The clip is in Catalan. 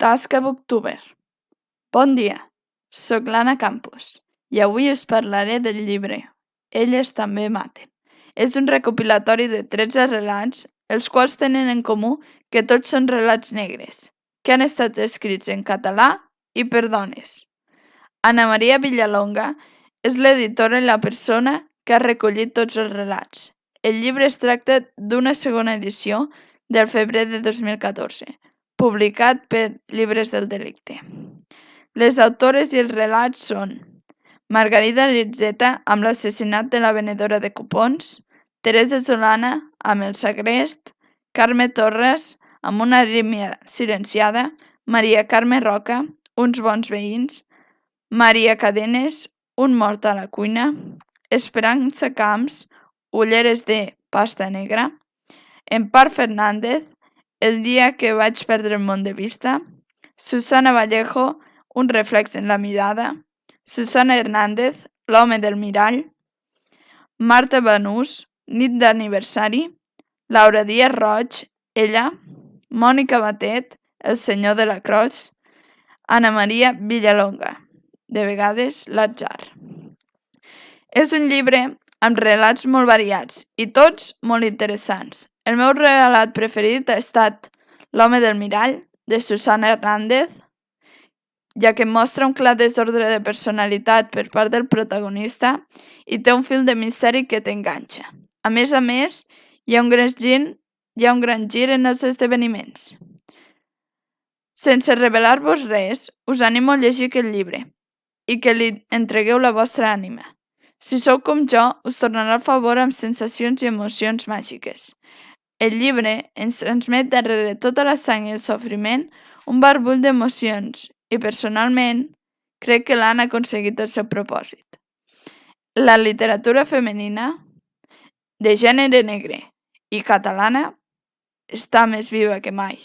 Tasca Booktuber. Bon dia, soc l'Anna Campos i avui us parlaré del llibre Elles també maten. És un recopilatori de 13 relats, els quals tenen en comú que tots són relats negres, que han estat escrits en català i per dones. Ana Maria Villalonga és l'editora i la persona que ha recollit tots els relats. El llibre es tracta d'una segona edició del febrer de 2014, publicat per Llibres del Delicte. Les autores i els relats són Margarida Ritzeta amb l'assassinat de la venedora de cupons, Teresa Solana amb el segrest, Carme Torres amb una arrítmia silenciada, Maria Carme Roca, Uns bons veïns, Maria Cadenes, Un mort a la cuina, Esperança Camps, Ulleres de pasta negra, Empar Fernández, El dia que vaig perdre el món de vista, Susana Vallejo, Un reflex en la mirada, Susana Hernández, L'home del mirall, Marta Banús, Nit d'aniversari, Laura Díaz Roig, Ella, Mònica Batet, El senyor de la Croix, Ana Maria Villalonga, de vegades l'atzar. És un llibre amb relats molt variats i tots molt interessants. El meu relat preferit ha estat L'home del mirall, de Susana Hernández, ja que mostra un clar desordre de personalitat per part del protagonista i té un fil de misteri que t'enganxa. A més, hi ha un gran gir en els esdeveniments. Sense revelar-vos res, us animo a llegir aquest llibre i que li entregueu la vostra ànima. Si sou com jo, us tornarà el favor amb sensacions i emocions màgiques. El llibre ens transmet darrere tota la sang i el sofriment un barbull d'emocions i, personalment, crec que l'han aconseguit el seu propòsit. La literatura femenina, de gènere negre i catalana, està més viva que mai.